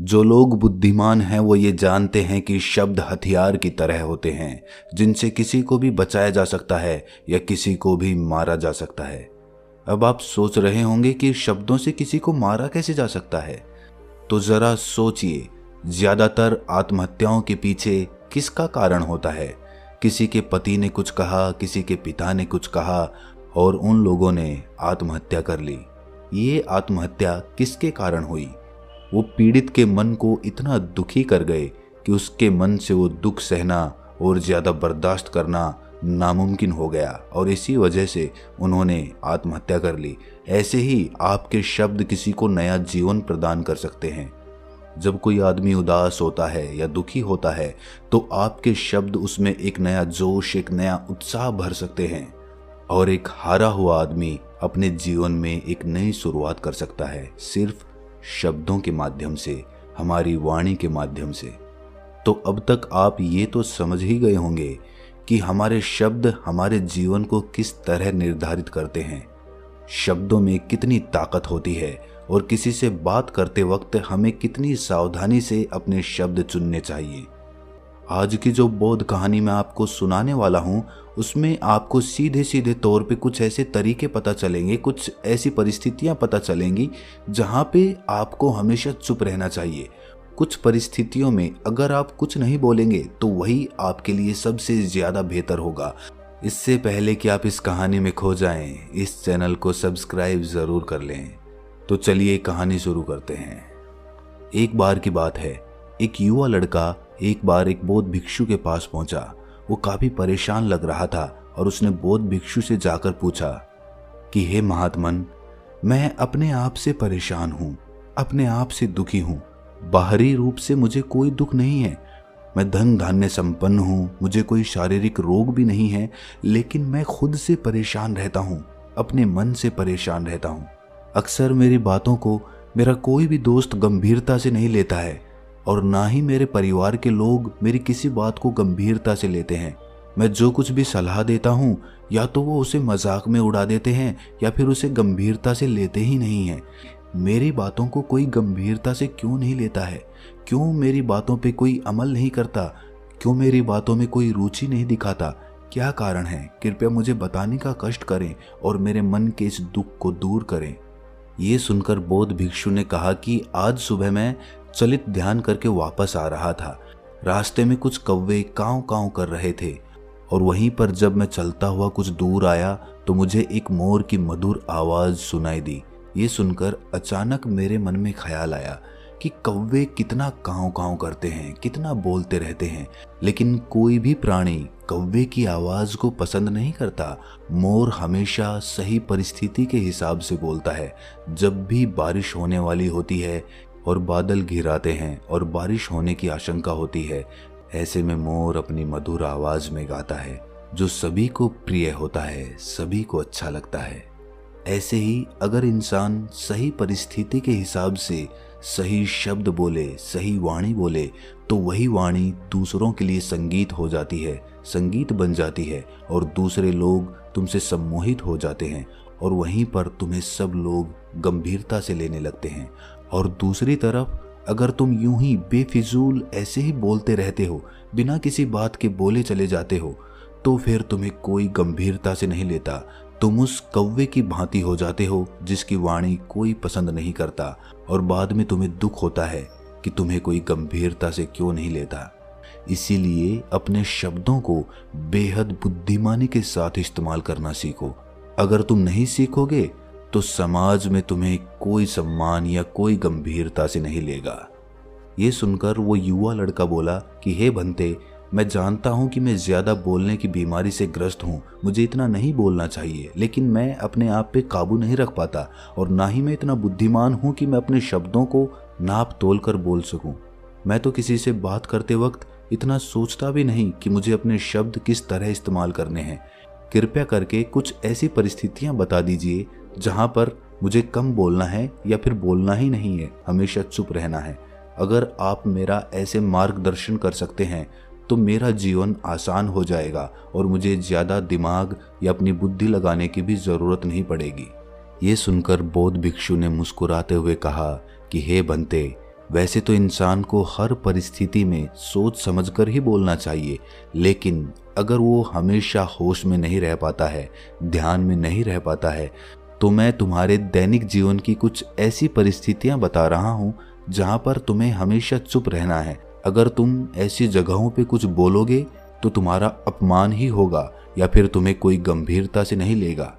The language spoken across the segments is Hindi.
जो लोग बुद्धिमान हैं वो ये जानते हैं कि शब्द हथियार की तरह होते हैं जिनसे किसी को भी बचाया जा सकता है या किसी को भी मारा जा सकता है। अब आप सोच रहे होंगे कि शब्दों से किसी को मारा कैसे जा सकता है, तो जरा सोचिए, ज्यादातर आत्महत्याओं के पीछे किसका कारण होता है? किसी के पति ने कुछ कहा, किसी के पिता ने कुछ कहा और उन लोगों ने आत्महत्या कर ली। ये आत्महत्या किसके कारण हुई? वो पीड़ित के मन को इतना दुखी कर गए कि उसके मन से वो दुख सहना और ज्यादा बर्दाश्त करना नामुमकिन हो गया और इसी वजह से उन्होंने आत्महत्या कर ली। ऐसे ही आपके शब्द किसी को नया जीवन प्रदान कर सकते हैं। जब कोई आदमी उदास होता है या दुखी होता है तो आपके शब्द उसमें एक नया जोश, एक नया उत्साह भर सकते हैं और एक हारा हुआ आदमी अपने जीवन में एक नई शुरुआत कर सकता है, सिर्फ शब्दों के माध्यम से, हमारी वाणी के माध्यम से। तो अब तक आप ये तो समझ ही गए होंगे कि हमारे शब्द हमारे जीवन को किस तरह निर्धारित करते हैं। शब्दों में कितनी ताकत होती है और किसी से बात करते वक्त हमें कितनी सावधानी से अपने शब्द चुनने चाहिए। आज की जो बोध कहानी मैं आपको सुनाने वाला हूँ उसमें आपको सीधे सीधे तौर पे कुछ ऐसे तरीके पता चलेंगे, कुछ ऐसी परिस्थितियाँ पता चलेंगी जहाँ पे आपको हमेशा चुप रहना चाहिए। कुछ परिस्थितियों में अगर आप कुछ नहीं बोलेंगे तो वही आपके लिए सबसे ज़्यादा बेहतर होगा। इससे पहले कि आप इस कहानी में खो जाएं, इस चैनल को सब्सक्राइब ज़रूर कर लें। तो चलिए कहानी शुरू करते हैं। एक बार की बात है, एक युवा लड़का एक बार एक बौद्ध भिक्षु के पास पहुंचा। वो काफी परेशान लग रहा था और उसने बौद्ध भिक्षु से जाकर पूछा कि हे महात्मन, मैं अपने आप से परेशान हूँ, अपने आप से दुखी हूँ। बाहरी रूप से मुझे कोई दुख नहीं है, मैं धन धान्य संपन्न हूँ, मुझे कोई शारीरिक रोग भी नहीं है, लेकिन मैं खुद से परेशान रहता हूँ, अपने मन से परेशान रहता हूँ। अक्सर मेरी बातों को मेरा कोई भी दोस्त गंभीरता से नहीं लेता है और ना ही मेरे परिवार के लोग मेरी किसी बात को गंभीरता से लेते हैं। मैं जो कुछ भी सलाह देता हूँ या तो वो उसे मजाक में उड़ा देते हैं या फिर उसे गंभीरता से लेते ही नहीं हैं। मेरी बातों को कोई गंभीरता से क्यों नहीं लेता है? क्यों मेरी बातों पे कोई अमल नहीं करता? क्यों मेरी बातों में कोई रुचि नहीं दिखाता? क्या कारण है? कृपया मुझे बताने का कष्ट करें और मेरे मन के इस दुख को दूर करें। ये सुनकर बौद्ध भिक्षु ने कहा कि आज सुबह मैं चलित ध्यान करके वापस आ रहा था। रास्ते में कुछ कौवे काँव काँव कर रहे थे और वहीं पर जब मैं चलता हुआ कुछ दूर आया तो मुझे एक मोर की मधुर आवाज़ सुनाई दी। ये सुनकर अचानक मेरे मन में ख्याल आया कि कौवे कितना काँव काँव करते हैं, कितना बोलते रहते हैं, लेकिन कोई भी प्राणी कौवे की आवाज़ को पसंद नहीं करता। मोर हमेशा सही परिस्थिति के हिसाब से बोलता है। जब भी बारिश होने वाली होती है और बादल घिराते हैं और बारिश होने की आशंका होती है, ऐसे में मोर अपनी मधुर आवाज़ में गाता है जो सभी को प्रिय होता है, सभी को अच्छा लगता है। ऐसे ही अगर इंसान सही परिस्थिति के हिसाब से सही शब्द बोले, सही वाणी बोले, तो वही वाणी दूसरों के लिए संगीत हो जाती है, संगीत बन जाती है और दूसरे लोग तुमसे सम्मोहित हो जाते हैं और वहीं पर तुम्हें सब लोग गंभीरता से लेने लगते हैं। और दूसरी तरफ अगर तुम यूं ही बेफिजूल ऐसे ही बोलते रहते हो, बिना किसी बात के बोले चले जाते हो, तो फिर तुम्हें कोई गंभीरता से नहीं लेता। तुम उस कौवे की भांति हो जाते हो जिसकी वाणी कोई पसंद नहीं करता और बाद में तुम्हें दुख होता है कि तुम्हें कोई गंभीरता से क्यों नहीं लेता। इसीलिए अपने शब्दों को बेहद बुद्धिमानी के साथ इस्तेमाल करना सीखो। अगर तुम नहीं सीखोगे तो समाज में तुम्हें कोई सम्मान या कोई गंभीरता से नहीं लेगा। ये सुनकर वो युवा लड़का बोला कि हे बंते, मैं जानता हूँ कि मैं ज़्यादा बोलने की बीमारी से ग्रस्त हूँ, मुझे इतना नहीं बोलना चाहिए, लेकिन मैं अपने आप पे काबू नहीं रख पाता और ना ही मैं इतना बुद्धिमान हूँ कि मैं अपने शब्दों को नाप तोल कर बोल सकूँ। मैं तो किसी से बात करते वक्त इतना सोचता भी नहीं कि मुझे अपने शब्द किस तरह इस्तेमाल करने हैं। कृपया करके कुछ ऐसी परिस्थितियाँ बता दीजिए जहाँ पर मुझे कम बोलना है या फिर बोलना ही नहीं है, हमेशा चुप रहना है। अगर आप मेरा ऐसे मार्गदर्शन कर सकते हैं तो मेरा जीवन आसान हो जाएगा और मुझे ज़्यादा दिमाग या अपनी बुद्धि लगाने की भी ज़रूरत नहीं पड़ेगी। ये सुनकर बौद्ध भिक्षु ने मुस्कुराते हुए कहा कि हे बंते, वैसे तो इंसान को हर परिस्थिति में सोच समझकर ही बोलना चाहिए, लेकिन अगर वो हमेशा होश में नहीं रह पाता है, ध्यान में नहीं रह पाता है, तो मैं तुम्हारे दैनिक जीवन की कुछ ऐसी परिस्थितियां बता रहा हूं जहां पर तुम्हें हमेशा चुप रहना है। अगर तुम ऐसी जगहों पे कुछ बोलोगे तो तुम्हारा अपमान ही होगा या फिर तुम्हें कोई गंभीरता से नहीं लेगा।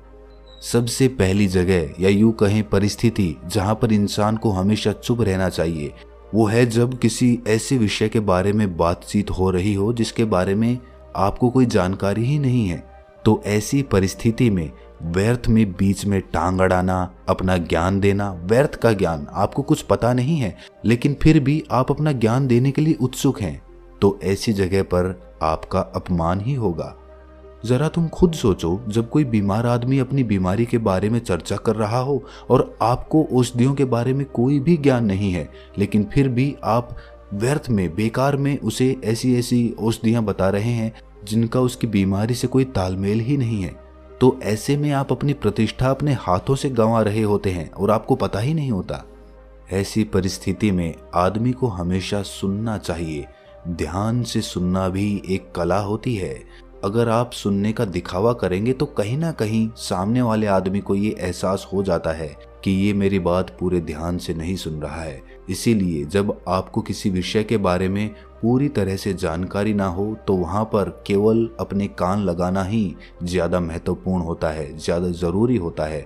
सबसे पहली जगह या यूं कहें परिस्थिति जहां पर इंसान को हमेशा चुप रहना चाहिए, वो है जब किसी ऐसे विषय के बारे में बातचीत हो रही हो जिसके बारे में आपको कोई जानकारी ही नहीं है। तो ऐसी परिस्थिति में व्यर्थ में बीच में टांग अड़ाना, अपना ज्ञान देना, व्यर्थ का ज्ञान, आपको कुछ पता नहीं है लेकिन फिर भी आप अपना ज्ञान देने के लिए उत्सुक हैं, तो ऐसी जगह पर आपका अपमान ही होगा। जरा तुम खुद सोचो, जब कोई बीमार आदमी अपनी बीमारी के बारे में चर्चा कर रहा हो और आपको औषधियों के बारे में कोई भी ज्ञान नहीं है, लेकिन फिर भी आप व्यर्थ में, बेकार में उसे ऐसी ऐसी औषधियां बता रहे हैं जिनका उसकी बीमारी से कोई तालमेल ही नहीं है, तो ऐसे में आप अपनी प्रतिष्ठा अपने हाथों से गंवा रहे होते हैं और आपको पता ही नहीं होता। ऐसी परिस्थिति में आदमी को हमेशा सुनना चाहिए। ध्यान से सुनना भी एक कला होती है। अगर आप सुनने का दिखावा करेंगे तो कहीं ना कहीं सामने वाले आदमी को ये एहसास हो जाता है कि ये मेरी बात पूरे ध्यान से नहीं सुन रहा है। इसीलिए जब आपको किसी विषय के बारे में पूरी तरह से जानकारी ना हो तो वहाँ पर केवल अपने कान लगाना ही ज़्यादा महत्वपूर्ण होता है, ज़्यादा ज़रूरी होता है।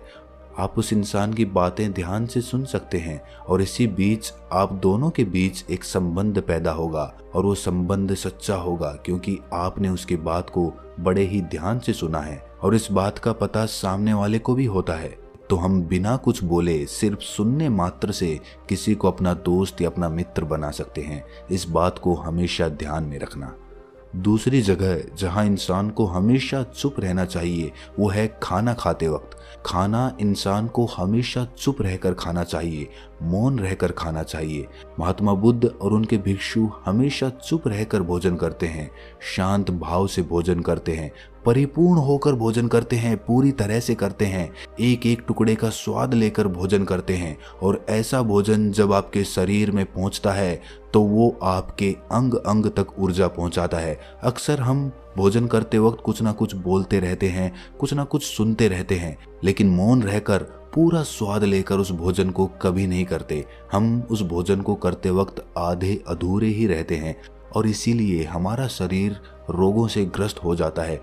आप उस इंसान की बातें ध्यान से सुन सकते हैं और इसी बीच आप दोनों के बीच एक संबंध पैदा होगा और वो संबंध सच्चा होगा क्योंकि आपने उसकी बात को बड़े ही ध्यान से सुना है और इस बात का पता सामने वाले को भी होता है। तो हम बिना कुछ बोले सिर्फ सुनने मात्र से किसी को अपना दोस्त या अपना मित्र बना सकते हैं। इस बात को हमेशा ध्यान में रखना। दूसरी जगह जहां इंसान को हमेशा चुप रहना चाहिए वो है खाना खाते वक्त। खाना इंसान को हमेशा चुप रहकर खाना चाहिए, मौन रहकर खाना चाहिए। महात्मा बुद्ध और उनके भिक्षु हमेशा चुप रहकर भोजन करते हैं, शांत भाव से भोजन करते हैं, परिपूर्ण होकर भोजन करते हैं, पूरी तरह से करते हैं, एक एक टुकड़े का स्वाद लेकर भोजन करते हैं। और ऐसा भोजन जब आपके शरीर में पहुंचता है तो वो आपके अंग अंग तक ऊर्जा पहुंचाता है। अक्सर हम भोजन करते वक्त कुछ ना कुछ बोलते रहते हैं, कुछ ना कुछ सुनते रहते हैं, लेकिन मौन रहकर पूरा स्वाद लेकर उस भोजन को कभी नहीं करते। हम उस भोजन को करते वक्त आधे अधूरे ही रहते हैं और इसीलिए हमारा शरीर रोगों से ग्रस्त हो जाता है।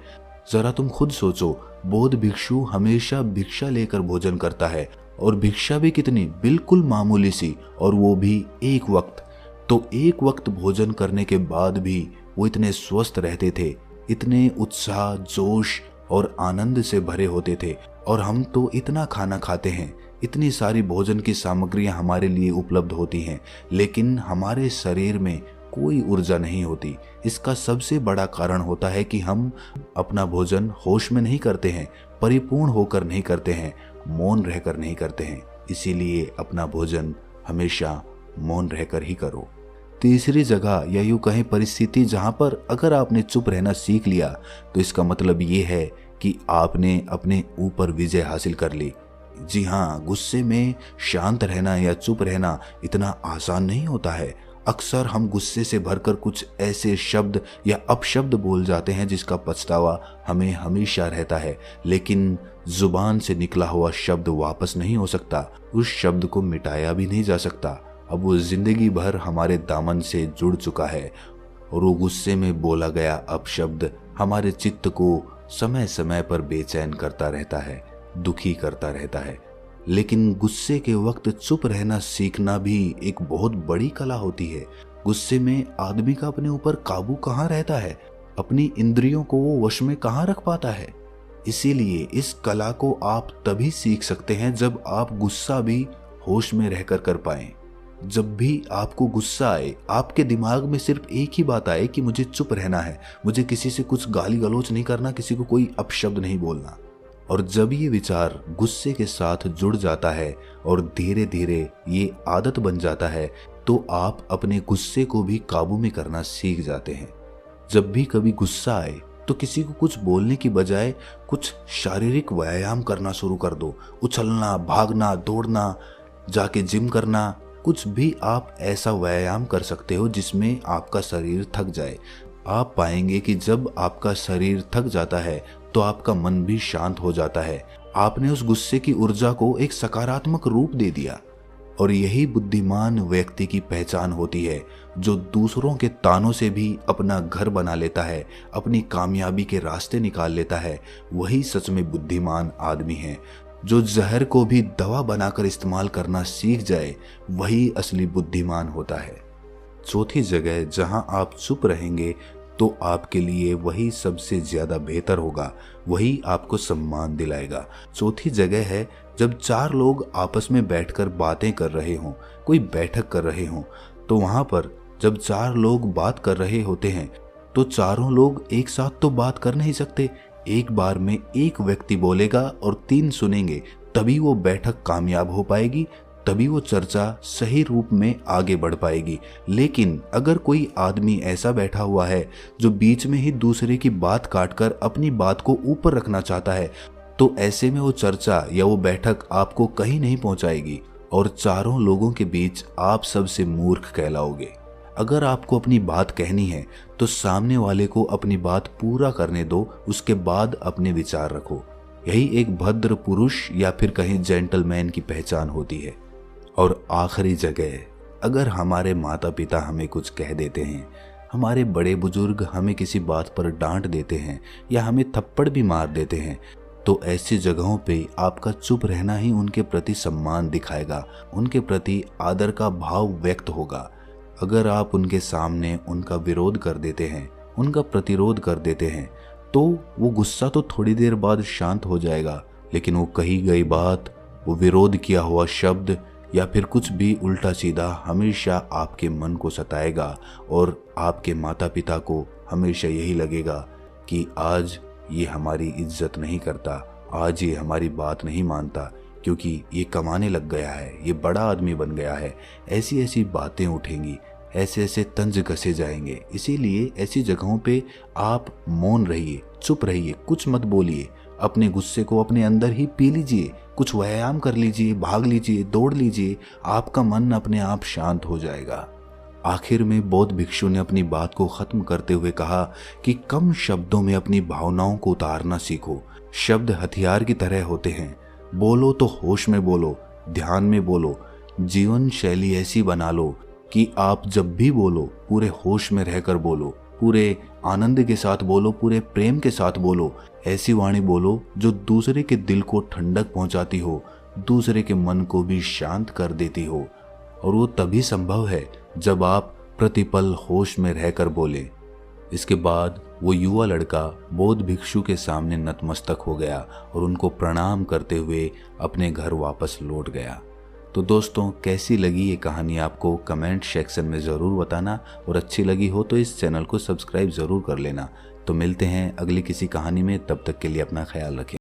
जरा तुम खुद सोचो, बौद्ध भिक्षु हमेशा भिक्षा लेकर भोजन करता है और भिक्षा भी कितनी, बिल्कुल मामूली सी, और वो भी एक वक्त। तो एक वक्त भोजन करने के बाद भी वो इतने स्वस्थ रहते थे, इतने उत्साह, जोश और आनंद से भरे होते थे। और हम तो इतना खाना खाते हैं, इतनी सारी भोजन की सामग्रियां हमारे लिए उपलब्ध होती हैं, लेकिन हमारे शरीर में कोई ऊर्जा नहीं होती। इसका सबसे बड़ा कारण होता है कि हम अपना भोजन होश में नहीं करते हैं, परिपूर्ण होकर नहीं करते हैं, मौन रहकर नहीं करते हैं। इसीलिए अपना भोजन हमेशा मौन रहकर ही करो। तीसरी जगह या यूं कहें परिस्थिति जहां पर अगर आपने चुप रहना सीख लिया तो इसका मतलब ये है कि आपने अपने ऊपर विजय हासिल कर ली। जी हाँ, गुस्से में शांत रहना या चुप रहना इतना आसान नहीं होता है। अक्सर हम गुस्से से भरकर कुछ ऐसे शब्द या अपशब्द बोल जाते हैं जिसका पछतावा हमें हमेशा रहता है, लेकिन जुबान से निकला हुआ शब्द वापस नहीं हो सकता, उस शब्द को मिटाया भी नहीं जा सकता। अब वो जिंदगी भर हमारे दामन से जुड़ चुका है और वो गुस्से में बोला गया अपशब्द हमारे चित्त को समय समय पर बेचैन करता रहता है, दुखी करता रहता है। लेकिन गुस्से के वक्त चुप रहना सीखना भी एक बहुत बड़ी कला होती है। गुस्से में आदमी का अपने ऊपर काबू कहाँ रहता है, अपनी इंद्रियों को वो वश में कहाँ रख पाता है। इसीलिए इस कला को आप तभी सीख सकते हैं जब आप गुस्सा भी होश में रहकर कर पाएं। जब भी आपको गुस्सा आए, आपके दिमाग में सिर्फ एक ही बात आए कि मुझे चुप रहना है, मुझे किसी से कुछ गाली गलौज नहीं करना, किसी को कोई अपशब्द नहीं बोलना। और जब ये विचार गुस्से के साथ जुड़ जाता है और धीरे धीरे ये आदत बन जाता है तो आप अपने गुस्से को भी काबू में करना सीख जाते हैं। जब भी कभी गुस्सा आए तो किसी को कुछ बोलने की बजाय कुछ शारीरिक व्यायाम करना शुरू कर दो। उछलना, भागना, दौड़ना, जाके जिम करना, कुछ भी आप ऐसा व्यायाम कर सकते हो जिसमें आपका शरीर थक जाए। आप पाएंगे कि जब आपका शरीर थक जाता है तो आपका मन भी शांत हो जाता है। आपने उस गुस्से की ऊर्जा को एक सकारात्मक रूप दे दिया। और यही बुद्धिमान व्यक्ति की पहचान होती है, जो दूसरों के तानों से भी अपना घर बना लेता है, अपनी कामयाबी के रास्ते निकाल लेता है। वही सच में बुद्धिमान आदमी है। जो जहर को भी दवा बनाकर इस्तेमाल करना सीख जाए, वही असली बुद्धिमान होता है। चौथी जगह जहां आप चुप रहेंगे तो आपके लिए वही सबसे ज्यादा बेहतर होगा, वही आपको सम्मान दिलाएगा। चौथी जगह है जब 4 लोग आपस में बैठकर बातें कर रहे हों, कोई बैठक कर रहे हों, तो वहां पर जब 4 लोग बात कर रहे होते हैं तो चारों लोग एक साथ तो बात कर नहीं सकते। एक बार में एक व्यक्ति बोलेगा और 3 सुनेंगे, तभी वो बैठक कामयाब हो पाएगी, तभी वो चर्चा सही रूप में आगे बढ़ पाएगी। लेकिन अगर कोई आदमी ऐसा बैठा हुआ है जो बीच में ही दूसरे की बात काटकर अपनी बात को ऊपर रखना चाहता है, तो ऐसे में वो चर्चा या वो बैठक आपको कहीं नहीं पहुंचाएगी और चारों लोगों के बीच आप सबसे मूर्ख कहलाओगे। अगर आपको अपनी बात कहनी है तो सामने वाले को अपनी बात पूरा करने दो, उसके बाद अपने विचार रखो। यही एक भद्र पुरुष या फिर कहीं जेंटलमैन की पहचान होती है। और आखिरी जगह, अगर हमारे माता पिता हमें कुछ कह देते हैं, हमारे बड़े बुजुर्ग हमें किसी बात पर डांट देते हैं या हमें थप्पड़ भी मार देते हैं, तो ऐसी जगहों पे आपका चुप रहना ही उनके प्रति सम्मान दिखाएगा, उनके प्रति आदर का भाव व्यक्त होगा। अगर आप उनके सामने उनका विरोध कर देते हैं, उनका प्रतिरोध कर देते हैं, तो वो गुस्सा तो थोड़ी देर बाद शांत हो जाएगा, लेकिन वो कही गई बात, वो विरोध किया हुआ शब्द या फिर कुछ भी उल्टा सीधा हमेशा आपके मन को सताएगा और आपके माता पिता को हमेशा यही लगेगा कि आज ये हमारी इज्जत नहीं करता, आज ये हमारी बात नहीं मानता, क्योंकि ये कमाने लग गया है, ये बड़ा आदमी बन गया है। ऐसी ऐसी बातें उठेंगी, ऐसे ऐसे तंज कसे जाएंगे। इसीलिए ऐसी जगहों पे आप मौन रहिए, चुप रहिए, कुछ मत बोलिए। अपने गुस्से को अपने अंदर ही पी लीजिए, कुछ व्यायाम कर लीजिए, भाग लीजिए, दौड़ लीजिए, आपका मन अपने आप शांत हो जाएगा। आखिर में बौद्ध भिक्षु ने अपनी बात को खत्म करते हुए कहा कि कम शब्दों में अपनी भावनाओं को उतारना सीखो। शब्द हथियार की तरह होते हैं। बोलो तो होश में बोलो, ध्यान में बोलो। जीवन शैली ऐसी बना लो कि आप जब भी बोलो पूरे होश में रहकर बोलो, पूरे आनंद के साथ बोलो, पूरे प्रेम के साथ बोलो। ऐसी वाणी बोलो जो दूसरे के दिल को ठंडक पहुंचाती हो, दूसरे के मन को भी शांत कर देती हो। और वो तभी संभव है जब आप प्रतिपल होश में रहकर बोले। इसके बाद वो युवा लड़का बौद्ध भिक्षु के सामने नतमस्तक हो गया और उनको प्रणाम करते हुए अपने घर वापस लौट गया। तो दोस्तों, कैसी लगी ये कहानी आपको कमेंट सेक्शन में ज़रूर बताना, और अच्छी लगी हो तो इस चैनल को सब्सक्राइब ज़रूर कर लेना। तो मिलते हैं अगली किसी कहानी में, तब तक के लिए अपना ख्याल रखें।